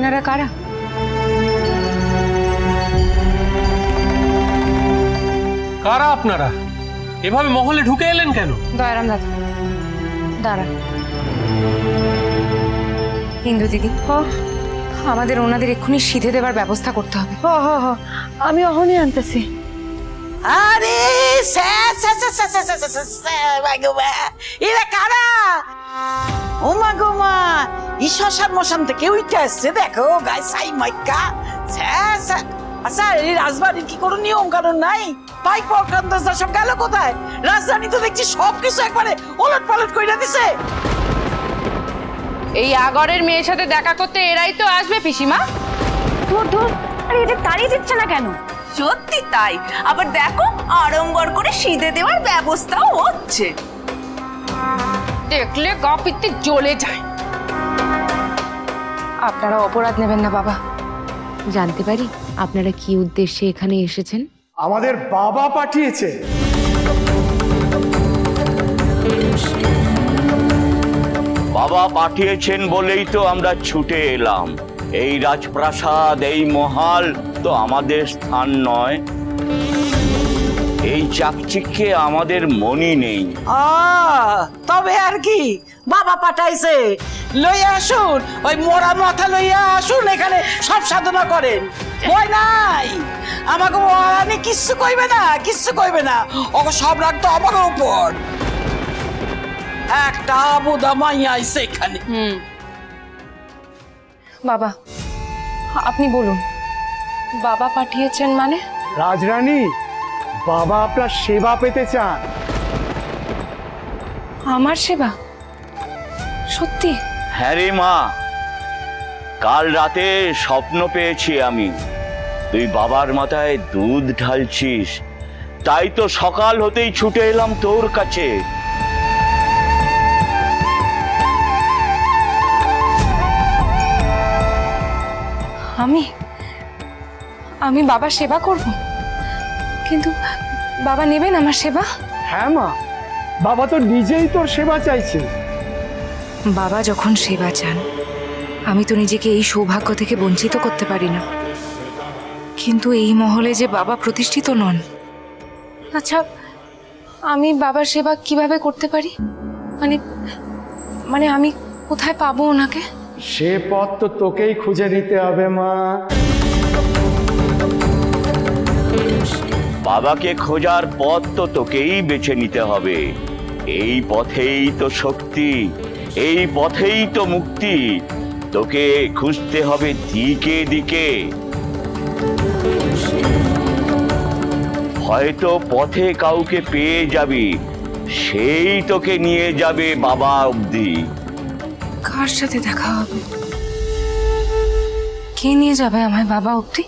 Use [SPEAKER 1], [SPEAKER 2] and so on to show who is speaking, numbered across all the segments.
[SPEAKER 1] এনারা কারা?
[SPEAKER 2] কারা আপনারা? এভাবে মহলে ঢুকে এলেন কেন?
[SPEAKER 1] দয়ারাম দাদা দাঁড়ান। ইন্দু দিদি, আমাদের ওনাদের এক্ষুনি সিধে দেবার ব্যবস্থা করতে হবে।
[SPEAKER 3] আমি অহনি আনতেছি।
[SPEAKER 4] আরে এরা কারা? ও মা গো মা, এই শ্মশান মশান থেকে উঠে আসছে, দেখো গায়ে সাই মাইকা। আচ্ছা, এই রাজবাড়ির কি কোনো নিয়ম কানুন নাই? পাইক পরকান্ত সব গেল কোথায়? রাজধানী তো দেখছি সবকিছু একবারে ওলট পালট কইরা দিছে।
[SPEAKER 5] এই আগরের মেয়ের সাথে দেখা করতে এরাই তো আসবে পিসিমা।
[SPEAKER 3] ধুর ধুর, আরে এটা তাড়িয়ে দিচ্ছে না কেন?
[SPEAKER 6] সত্যি তাই, আবার দেখো আড়ম্বর করে সিধে দেওয়ার ব্যবস্থাও হচ্ছে।
[SPEAKER 5] দেখলে গা পিত্তে জ্বলে যায়।
[SPEAKER 1] আপনারা অপরাধ নেবেন না বাবা।
[SPEAKER 7] জানতে পারি আপনারা কি উদ্দেশ্যে এখানে এসেছেন?
[SPEAKER 8] আমাদের বাবা পাঠিয়েছে।
[SPEAKER 9] বাবা পাঠিয়েছেন বলেই তো আমরা ছুটে এলাম। এই রাজপ্রাসাদ, এই মহল তো আমাদের স্থান নয়। এই চাকচিক্যে আমাদের মনই নেই।
[SPEAKER 4] তবে আর কি, বাবা পাঠাইছে, লইয়া আসুন, ওই মোড়া মাথা লইয়া আসুন, এখানে সব সাধনা করেন। ভয় নাই, আমাকে মহারানী কিচ্ছু কইবে না, কিচ্ছু কইবে না। ওকে সব রাখতো আমার উপর। একটা আবুদা মাইয়া আইছে এখানে।
[SPEAKER 1] বাবা আপনি বলুন, বাবা পাঠিয়েছেন মানে?
[SPEAKER 8] রাজরানী, বাবা আপনার সেবা পেতে চান।
[SPEAKER 1] আমার সেবা? সত্যি?
[SPEAKER 9] হ্যাঁ রে মা, কাল রাতে স্বপ্ন পেয়েছি আমি, তুই বাবার মাথায় দুধ ঢালছিস। তাই তো সকাল হতেই ছুটে এলাম তোর কাছে।
[SPEAKER 1] আমি আমি বাবার সেবা করব? কিন্তু বাবা নেবেন আমার সেবা?
[SPEAKER 8] হ্যাঁ মা, বাবা তো নিজেই তোর সেবা চাইছে।
[SPEAKER 1] বাবা যখন সেবা চান, আমি তো নিজেকে এই সৌভাগ্য থেকে বঞ্চিত করতে পারি না। কিন্তু এই মহলে যে বাবা প্রতিষ্ঠিত নন। আচ্ছা, আমি বাবার সেবা কিভাবে করতে পারি? মানে মানে আমি কোথায় পাবো ওনাকে?
[SPEAKER 8] সে পথ তো তোকেই খুঁজে নিতে হবে মা।
[SPEAKER 9] বাবাকে খোঁজার পথ তো তোকেই বেছে নিতে হবে। এই পথেই তো শক্তি, এই পথেই তো মুক্তি। তোকে খুঁজতে হবে দিকে দিকে। হয়তো পথে কাউকে পেয়ে যাবি, সেই তোকে নিয়ে যাবে বাবা অবধি।
[SPEAKER 1] কার সাথে দেখা হবে? কে নিয়ে যাবে আমায় বাবা অবধি?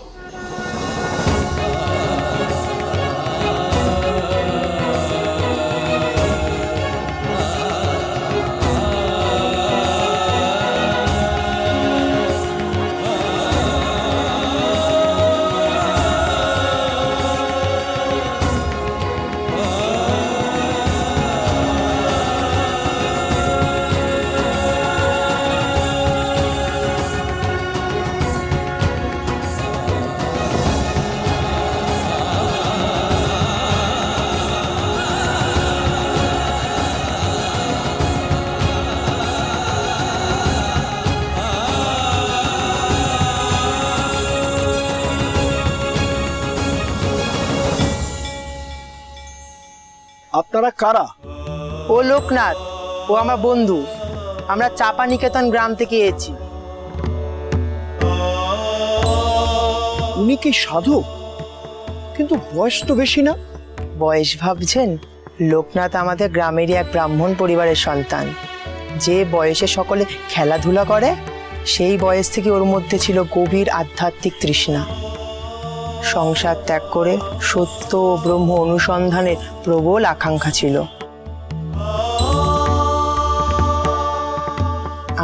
[SPEAKER 8] আপনারা কারা?
[SPEAKER 10] ও লোকনাথ, ও আমার বন্ধু। আমরা চাপা নিকেতন গ্রাম থেকে এসেছি।
[SPEAKER 8] উনি কি সাধক? কিন্তু বয়স তো বেশি না।
[SPEAKER 10] বয়স ভাবছেন? লোকনাথ আমাদের গ্রামেরই এক ব্রাহ্মণ পরিবারের সন্তান। যে বয়সে সকলে খেলাধুলা করে, সেই বয়স থেকে ওর মধ্যে ছিল গভীর আধ্যাত্মিক তৃষ্ণা। সংসার ত্যাগ করে সত্য ও ব্রহ্ম অনুসন্ধানের প্রবল আকাঙ্ক্ষা ছিল।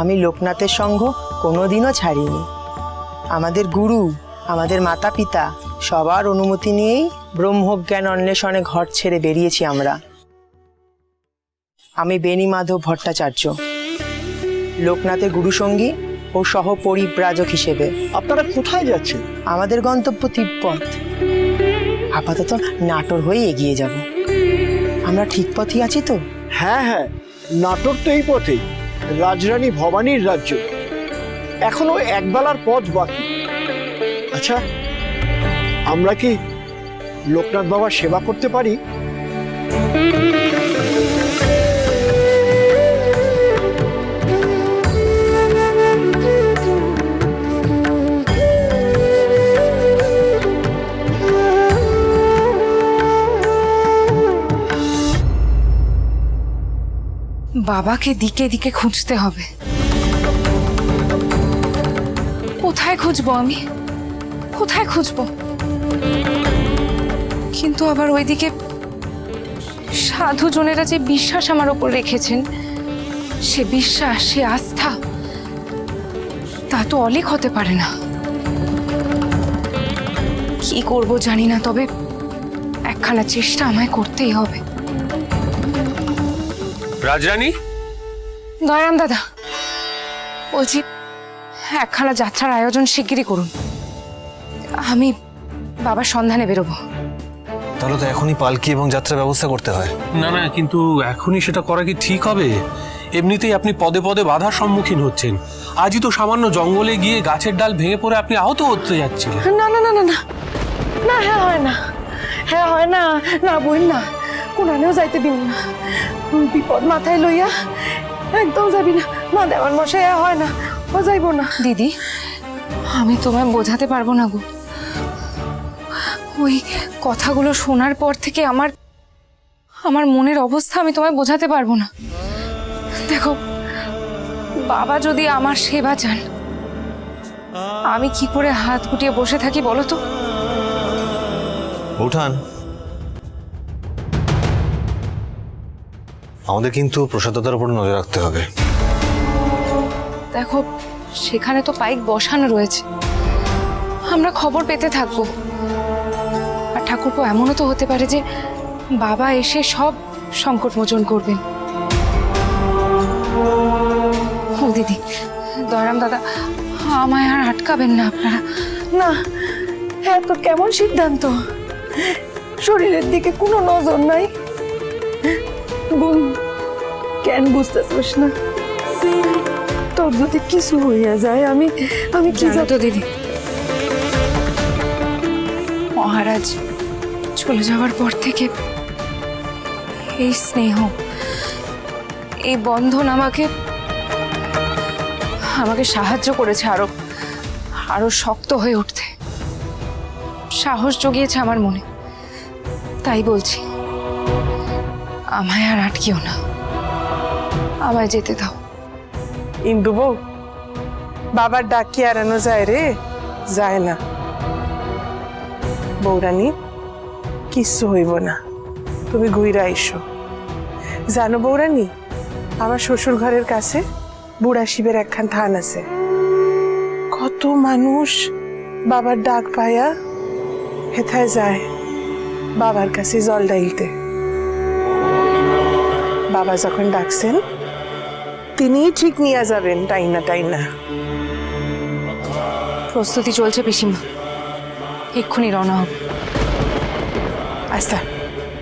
[SPEAKER 10] আমি লোকনাথের সঙ্গ কোনোদিনও ছাড়িনি। আমাদের গুরু, আমাদের মাতা পিতা সবার অনুমতি নিয়েই ব্রহ্মজ্ঞান অন্বেষণে ঘর ছেড়ে বেরিয়েছি আমরা। আমি বেণী মাধব ভট্টাচার্য, লোকনাথের গুরুসঙ্গী ও সহ পরিব্রাজক হিসেবে।
[SPEAKER 8] আপনারা কোথায় যাচ্ছেন?
[SPEAKER 10] আমাদের গন্তব্য তিব্বত। আপাতত নাটোর হয়ে এগিয়ে যাব। আমরা ঠিক পথই আছি তো?
[SPEAKER 8] হ্যাঁ হ্যাঁ, নাটোর তো এই পথেই, রাজরানী ভবানীর রাজ্য। এখনো একবেলার পথ বাকি। আচ্ছা, আমরা কি লোকনাথ বাবার সেবা করতে পারি?
[SPEAKER 1] বাবাকে দিকে দিকে খুঁজতে হবে। কোথায় খুঁজবো আমি, কোথায় খুঁজবো? কিন্তু আবার ওইদিকে সাধুজনেরা যে বিশ্বাস আমার ওপর রেখেছেন, সে বিশ্বাস, সে আস্থা, তা তো অলীক হতে পারে না। কি করব জানি না, তবে একখানা চেষ্টা আমায় করতেই হবে।
[SPEAKER 2] রাজরানী,
[SPEAKER 1] দয়ারাম দাদা, বলছি একখানা যাত্রার আয়োজন শিগগিরই করুন। আমি বাবার সন্ধানে বেরোবো।
[SPEAKER 11] তাহলে তো এখনই পালকি এবং যাত্রার ব্যবস্থা করতে হয়।
[SPEAKER 2] না না, কিন্তু এখনই সেটা করা কি ঠিক হবে? এমনিতেই আপনি পদে পদে বাধার সম্মুখীন হচ্ছেন। আজই তো সামান্য জঙ্গলে গিয়ে গাছের ডাল ভেঙে পড়ে আপনি আহত হতে যাচ্ছিলেন।
[SPEAKER 3] না না না না না না, হ্যাঁ হয় না, হ্যাঁ হয় না, না বই না, কোনানেও যাইতে দিব না। বিপদ মাথায় লইয়া একদম যাবি না, না দেওয়ার মশাই, হয় না, ও যাইব না।
[SPEAKER 1] দিদি, আমি তোমায় বোঝাতে পারবো না গো। ওই কথাগুলো শোনার পর থেকে আমার মনের অবস্থা আমি তোমায় বোঝাতে পারবো না। দেখো, বাবা যদি আমার সেবা চান, আমি কি করে হাত গুটিয়ে বসে থাকি বলো তো?
[SPEAKER 11] উঠান, আমাদের কিন্তু প্রসাদদার উপর নজর রাখতে হবে।
[SPEAKER 1] দেখো, সেখানে তো পাইক বসানো রয়েছে, আমরা খবর পেতে থাকবো। আর ঠাকুরপো, এমনও তো হতে পারে যে বাবা এসে সব সংকট মোচন করবেন। ও দিদি, দয়ারাম দাদা, আমায় আর আটকাবেন না আপনারা।
[SPEAKER 3] না, হ্যাঁ তো কেমন সিদ্ধান্ত? শরীরের দিকে কোনো নজর নাই? বোন, কেন বুঝতেছিস না? তোর যদি কিছু হইয়া যায়, আমি কি
[SPEAKER 1] জানো তো দিদি, মহারাজ চলে যাওয়ার পর থেকে এই স্নেহ, এই বন্ধন আমাকে সাহায্য করেছে আরো শক্ত হয়ে উঠতে, সাহস জগিয়েছে আমার মনে। তাই বলছি, আমায় আর আটকিও না, আমায় যেতে দাও।
[SPEAKER 12] ইন্দু বউ, বাবার ডাক কি এড়ানো যায় রে? যায় না। বৌরানী, কিচ্ছু হইব না, তুমি ঘুইরা আইসো। জানো বৌরানী, আমার শ্বশুর ঘরের কাছে বুড়া শিবের একখান থান আছে। কত মানুষ বাবার ডাক পায়া হেথায় যায় বাবার কাছে জল ডাইলতে। বাবা যখন ডাকছেন, তিনি ঠিক নিয়ে যাবেন টাইনা টাইনা।
[SPEAKER 1] প্রস্তুতি চলছে পিসিমা, এক্ষুনি রওনা হবে।
[SPEAKER 12] আচ্ছা,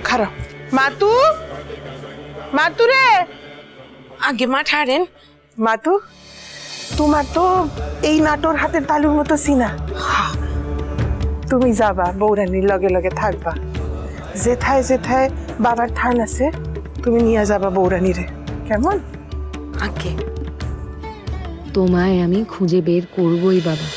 [SPEAKER 12] খারাপ মাতু, মাতু রে,
[SPEAKER 6] আগে মা ঠাড়েন।
[SPEAKER 12] মাতু, তোমার তো এই নাটোর হাতের তালুর মতো সিনা। তুমি যাবা, বৌরানির লগে লগে থাকবা। যেথায় যেথায় বাবার থান আছে, তুমি নিয়ে যাবা বৌরানিরে, কেমন?
[SPEAKER 6] আগে
[SPEAKER 7] তোমায় আমি খুঁজে বের করবই বাবা।